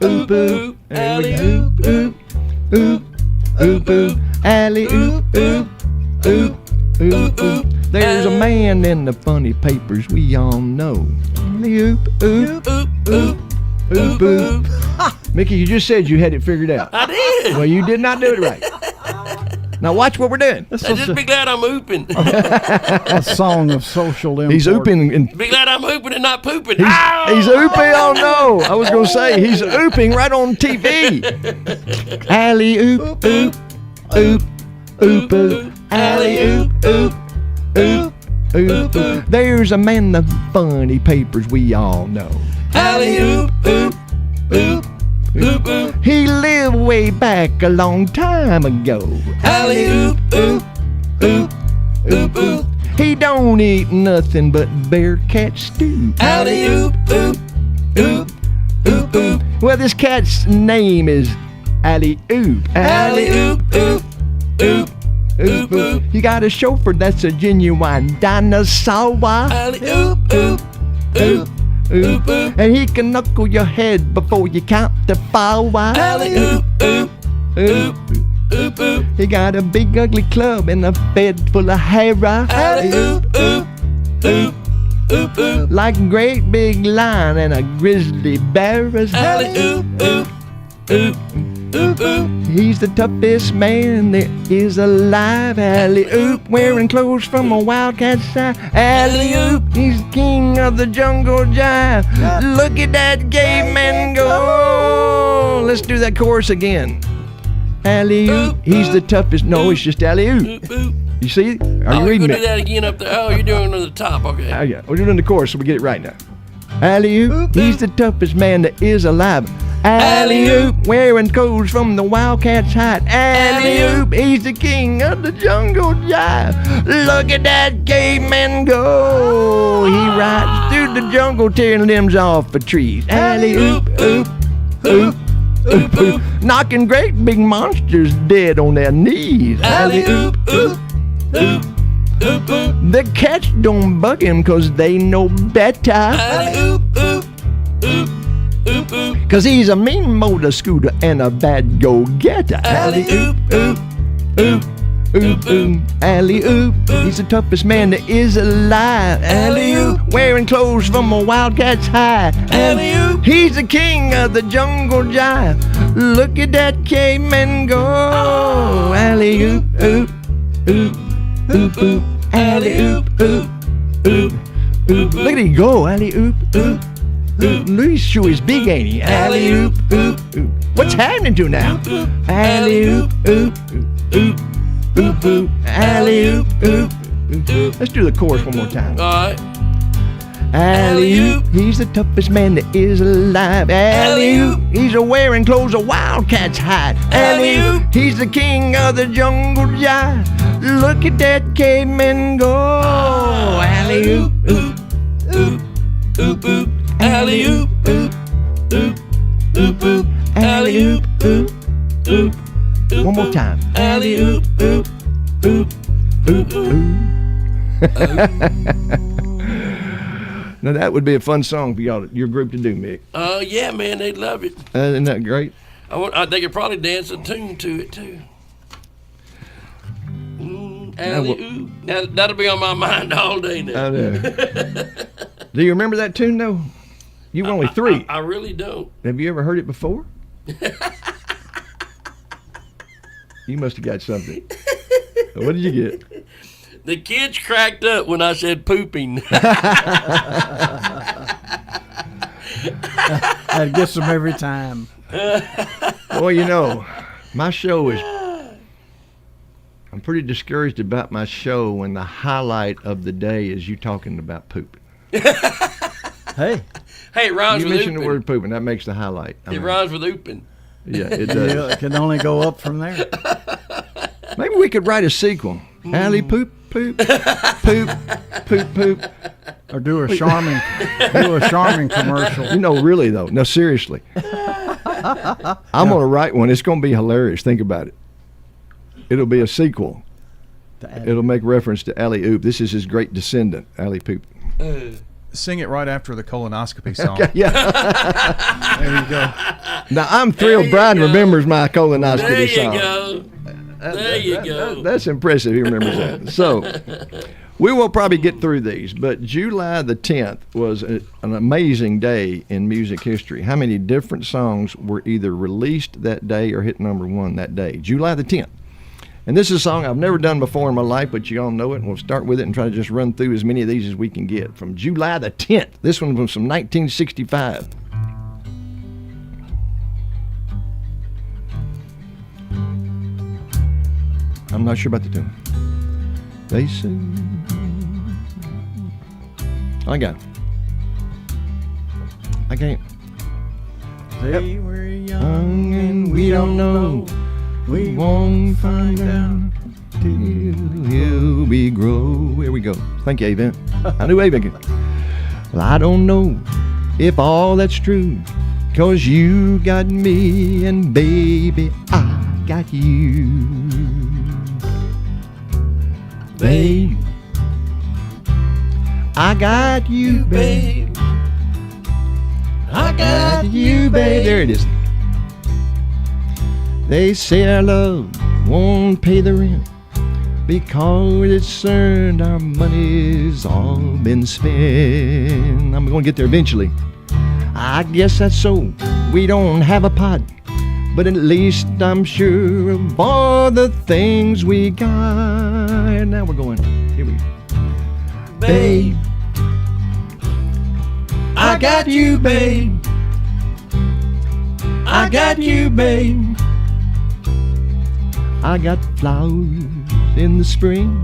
oop, oop. Alley oop, oop, oop, oop, oop. Alley oop, oop, oop, oop, oop. There's a man in the funny papers we all know. Alley oop, oop, oop, oop, oop, oop. Mickey, you just said you had it figured out. I did. Well, you did not do it right. Now watch what we're doing. Just be glad I'm ooping. A song of social import. He's ooping. And be glad I'm ooping and not pooping. He's ooping. Oh no! I was gonna say he's ooping right on TV. Alley oop oop oop oop oop. Alley oop oop oop oop oop. There's a man in the funny papers we all know. Alley oop oop oop. Oop, oop. He lived way back a long time ago. Alley oop oop oop oop oop. He don't eat nothing but bear cat stew. Alley oop oop oop oop oop. Well, this cat's name is Alley oop. Alley oop oop oop oop oop. You got a chauffeur that's a genuine dinosaur. Alley oop oop oop. Oop, oop. And he can knuckle your head before you count to 4. Alley oop oop oop oop oop. He got a big ugly club and a bed full of hair. Alley oop oop oop oop oop. Like a great big lion and a grizzly bear. Alley oop oop oop oop oop. He's the toughest man there is alive. Alley oop, wearing clothes from a wildcat side. Alley oop, he's the king of the jungle jive. Look at that caveman go. Let's do that chorus again. Alley oop, he's the toughest. No, it's just alley oop. You see? Are you reading it? Do that again up there. Oh, you're doing it on the top. Okay. Oh, yeah. We're doing the chorus, so we get it right now. Alley oop, he's the toughest man that is alive. Alley oop, wearing clothes from the wildcat's hide. Alley oop, he's the king of the jungle jive. Look at that caveman go. He rides through the jungle, tearing limbs off of trees. Alley oop, oop, oop, oop, oop. Knocking great big monsters dead on their knees. Alley oop, oop, oop. Oop, oop. The cats don't bug him cause they know better. Alley oop, oop, oop, oop, oop. Cause he's a mean motor scooter and a bad go-getter. Alley oop, oop, oop, oop, oop. Alley oop, he's the toughest man that is alive. Alley oop, wearing clothes from a wildcat's hide. Alley oop, he's the king of the jungle jive. Look at that caveman go. Alley oop, oop, oop. Oop, oop, alley oop, oop, oop, oop. Look at him go, alley oop, oop, oop. Louis sure is big, ain't he? Alley oop, oop, oop. What's happening to him now? Alley oop, oop, oop, oop, oop. Alley oop, oop, oop. Let's do the chorus one more time. All right. Alley-oop, he's the toughest man that is alive. Alley-oop, he's a wearing clothes a wildcats hide. Alley-oop, he's the king of the jungle jive. Look at that caveman go. Alley-oop, oop, oop, oop, oop. Alley-oop, oop, oop, oop, oop. Alley-oop, oop, oop, oop. One more time. Alley-oop, oop, oop, oop, oop. Now that would be a fun song for your group to do, Mick. Yeah, man, they'd love it. Isn't that great? They could probably dance a tune to it too. Alley-oop. That'll be on my mind all day now. I know. Do you remember that tune though? You were only 3. I really don't. Have you ever heard it before? You must have got something. What did you get? The kids cracked up when I said pooping. That gets them every time. Well, you know, my show is... I'm pretty discouraged about my show when the highlight of the day is you talking about pooping. Hey, it rhymes you with mentioned ooping. the word pooping. That makes the highlight. It rhymes with ooping. Yeah, it does. Yeah, it can only go up from there. Maybe we could write a sequel. Alley poop, poop, poop, poop, poop. Or do a charming commercial. You know, really though. No, seriously. I'm gonna write one. It's gonna be hilarious. Think about it. It'll be a sequel. It'll make reference to Alley-oop. This is his great descendant, Alley-poop. Sing it right after the colonoscopy song. Okay, yeah. There you go. Now, I'm thrilled Brian remembers my colonoscopy song. There you go. That's impressive. He remembers that. So, we will probably get through these, but July the 10th was an amazing day in music history. How many different songs were either released that day or hit number 1 that day? July the 10th. And this is a song I've never done before in my life, but you all know it, and we'll start with it and try to just run through as many of these as we can get. From July the 10th. This one was from 1965. I'm not sure about the tune. They say... I got it. I can't. They were young and we don't know. We won't find out till we grow. Here we go. Thank you, Avon. I knew Avon could. Well, I don't know if all that's true, 'cause you got me and baby, I got you. Babe, I got you, babe. I got you, babe. There it is. They say our love won't pay the rent because it's earned, our money's all been spent. I'm going to get there eventually. I guess that's so. We don't have a pot, but at least I'm sure of all the things we got. Now we're going. Here we go. Babe, I got you, babe. I got you, babe. I got flowers in the spring.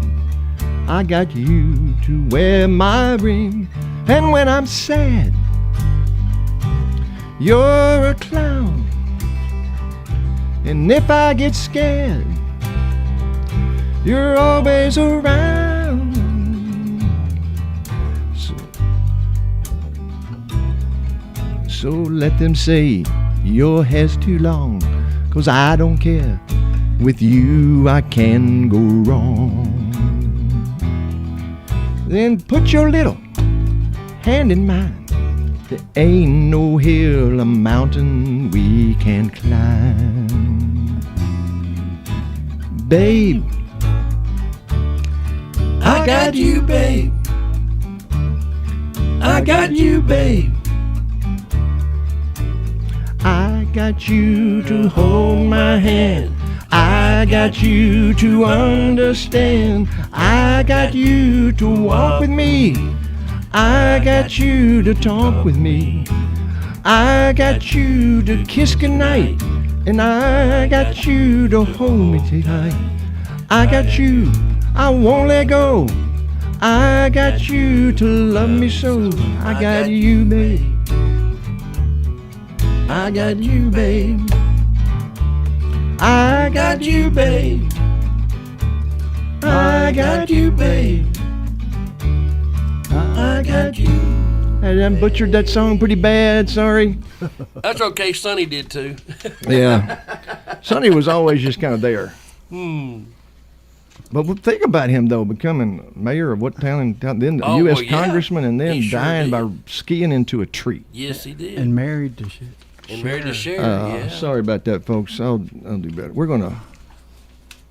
I got you to wear my ring. And when I'm sad, you're a clown. And if I get scared, you're always around. So let them say your hair's too long, 'cause I don't care. With you I can go wrong. Then put your little hand in mine. There ain't no hill or mountain we can't climb. Babe, I got you, babe. I got you, babe. I got you to hold my hand. I got you to understand. I got you to walk with me. I got you to talk with me. I got you to kiss goodnight. And I got you to hold me tight. I got you, I won't let go. I got you to love me so. I got you, babe. I got you, babe. I got you, babe. I got you, babe. I got you. I done butchered that song pretty bad, sorry. That's okay, Sonny did too. Yeah. Sonny was always just kind of there. But think about him, though, becoming mayor of what town? Then the U.S. congressman, and then dying by skiing into a tree. Yes, he did. And married to shit. And married to Sharon, yeah. Sorry about that, folks. I'll do better. We're going to...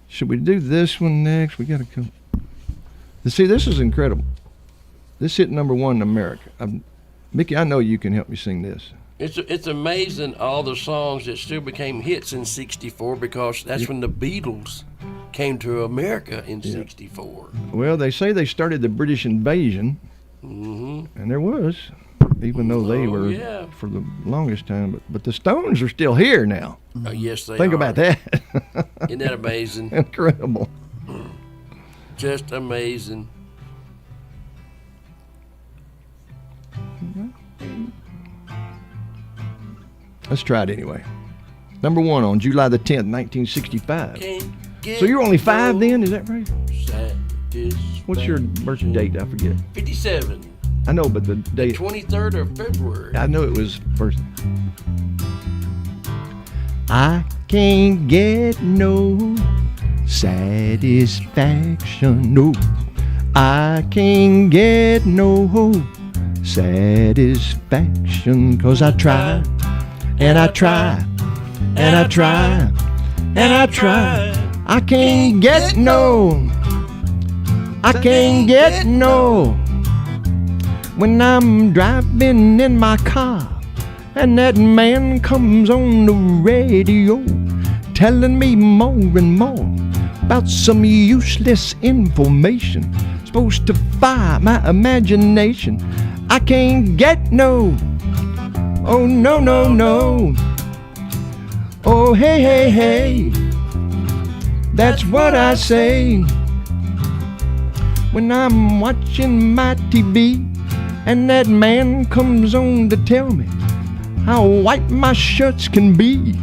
Should we do this one next? We got to come... See, this is incredible. This hit number 1 in America. Mickey, I know you can help me sing this. It's amazing all the songs that still became hits in '64 because that's when the Beatles came to America in '64. Well, they say they started the British invasion, and there was, even though they were for the longest time. But the Stones are still here now. Yes, they are. Think about that. Isn't that amazing? Incredible. Just amazing. Let's try it anyway. Number 1 on July the 10th, 1965. So you're only 5 then, is that right? What's your birthday date? I forget. 57. I know, but the date. 23rd of February. I know it was first. I can't get no satisfaction. No, I can't get no satisfaction. 'Cause I try, and I try, and I try, and I try. I can't get no. I can't get no. When I'm driving in my car and that man comes on the radio telling me more and more about some useless information supposed to fire my imagination. I can't get no. Oh, no, no, no. Oh, hey, hey, hey. That's what I say when I'm watching my TV and that man comes on to tell me how white my shirts can be.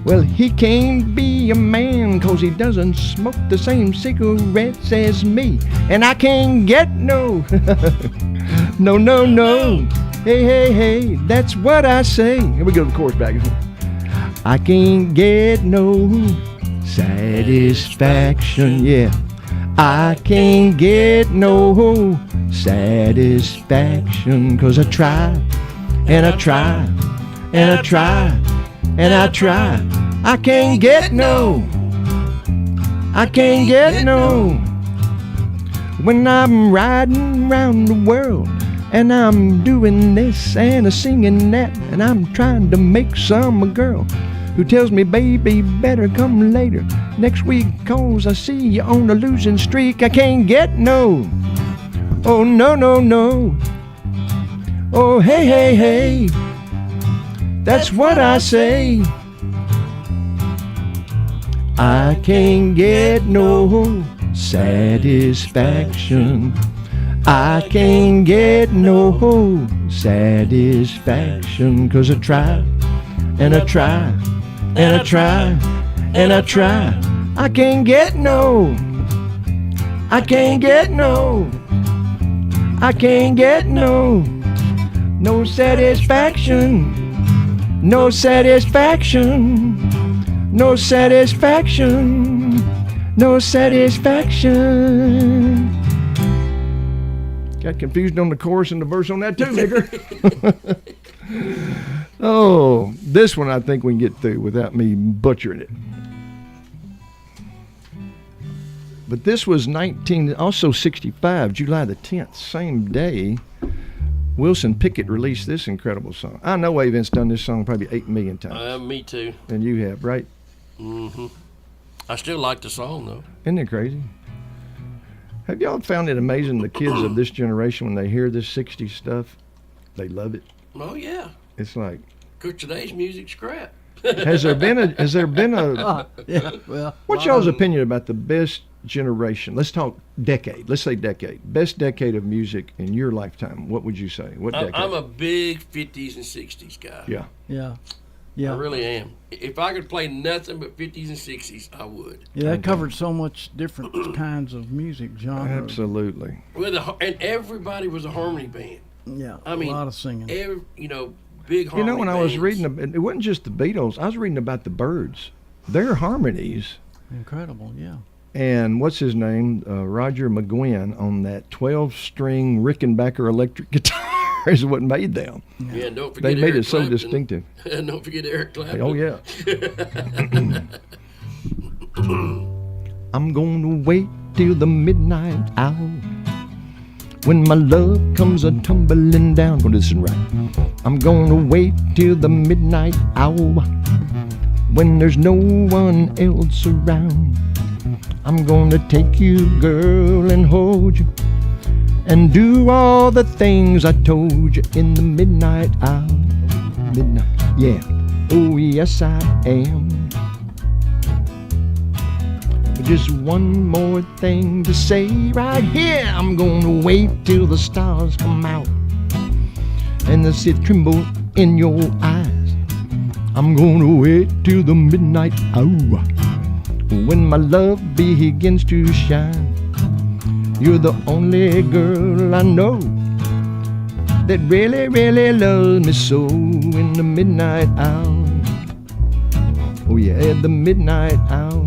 Well, he can't be a man 'cause he doesn't smoke the same cigarettes as me. And I can't get no. No, no, no. Hey, hey, hey, that's what I say. Here we go to the chorus back. I can't get no satisfaction, yeah. I can't get no satisfaction 'cause I try, and I try, and I try, and I try. I can't get no. I can't get no. When I'm riding around the world and I'm doing this and singing that, and I'm trying to make some girl who tells me, baby, better come later next week 'cause I see you on a losing streak. I can't get no. Oh, no, no, no. Oh, hey, hey, hey. That's what I say. I can't get no satisfaction. I can't get no satisfaction 'cause I try, and I try, and I try, and I try. I can't get no. I can't get no. I can't get no. No satisfaction. No satisfaction. No satisfaction. No satisfaction. Got confused on the chorus and the verse on that too, nigger. Oh, this one I think we can get through without me butchering it. But this was 65, July the 10th, same day, Wilson Pickett released this incredible song. I know Avent's done this song probably 8 million times. Me too. And you have, right? Mm-hmm. I still like the song, though. Isn't it crazy? Have y'all found it amazing, the kids of this generation, when they hear this 60s stuff, they love it? Oh, yeah. It's like... Because today's music's crap. Has there been a... yeah, well... What's y'all's opinion about the best generation. Let's talk decade. Let's say decade. Best decade of music in your lifetime. What would you say? What decade? I'm a big 50s and 60s guy. Yeah. Yeah. Yeah. I really am. If I could play nothing but 50s and 60s, I would. Yeah, that covered so much different kinds of music genres. Absolutely. And everybody was a harmony band. Yeah, I mean, a lot of singing. big harmony when I bands. was reading, it wasn't just the Beatles. I was reading about the Byrds. Their harmonies. Incredible, yeah. And what's his name? Roger McGuinn on that 12-string Rickenbacker electric guitar is what made them. Yeah, and don't forget they made Eric it so Clapton. distinctive. And don't forget Eric Clapton. Oh, yeah. I'm going to wait till the midnight hour when my love comes a tumbling down. Gonna listen right. I'm going to wait till the midnight hour when there's no one else around. I'm going to take you, girl, and hold you and do all the things I told you in the midnight hour. Midnight, yeah. Oh, yes, I am. Just one more thing to say right here. I'm gonna wait till the stars come out and the sea tremble in your eyes. I'm gonna wait till the midnight hour when my love begins to shine. You're the only girl I know that really, really loves me so in the midnight hour. Oh yeah, the midnight hour.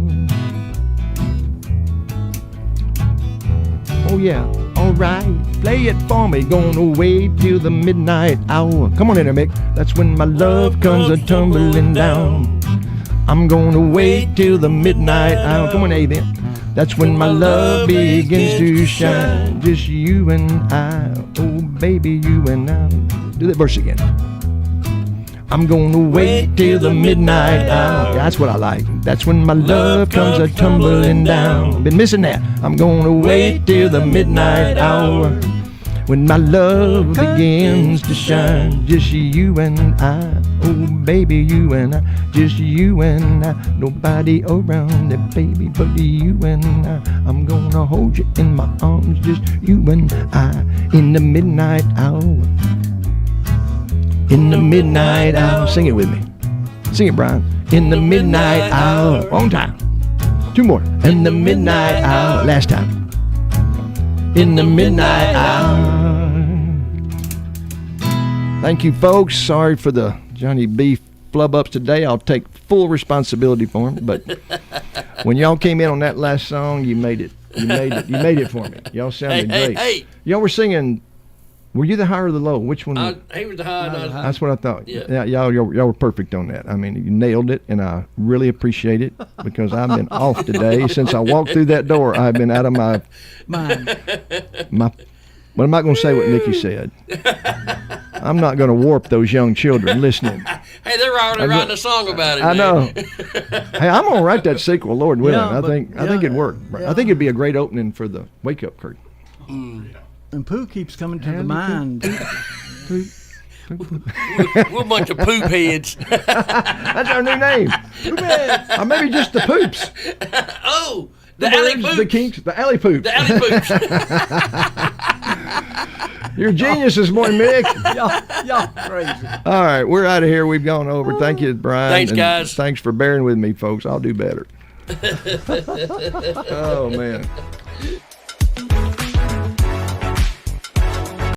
Oh yeah, alright, play it for me. Gonna wait till the midnight hour. Come on in there, Mick. That's when my love comes a tumbling down. I'm gonna wait till the midnight hour. Come on, Aiden. That's when my love begins to shine. Just you and I, oh baby, you and I. Do that verse again. I'm gonna wait till the midnight hour. That's what I like. That's when my love comes a tumbling down. Been missing that. I'm gonna wait till the midnight hour when my love begins to shine. Just you and I, oh baby, you and I. Just you and I. Nobody around it, baby, but you and I. I'm gonna hold you in my arms. Just you and I in the midnight hour. In the midnight hour. Sing it with me. Sing it, Brian. In the midnight hour. One time. Two more. In the midnight hour. Last time. In the midnight hour. Thank you, folks. Sorry for the Johnny B flub ups today. I'll take full responsibility for them. But when y'all came in on that last song, you made it. You made it for me. Y'all sounded great. Hey. Y'all were singing. Were you the high or the low? Which one? He was the high. That's what I thought. Yeah. Y'all were perfect on that. I mean, you nailed it, and I really appreciate it because I've been off today. Since I walked through that door, I've been out of my. Well, I'm not going to say what Nikki said. I'm not going to warp those young children listening. Hey, they're already writing a song about it. I know. Man. Hey, I'm going to write that sequel, Lord willing. Yeah, I think it'd work. Yeah. I think it'd be a great opening for the Wake Up Curtain. And Pooh keeps coming to the mind. We're a bunch of poop heads. That's our new name. Or maybe just the poops. Oh, the alley poops. The kinks, the alley poops. The alley poops. You're a genius this morning, Mick. Y'all crazy. All right, we're out of here. We've gone over. Thank you, Brian. Thanks, guys. Thanks for bearing with me, folks. I'll do better. Oh, man.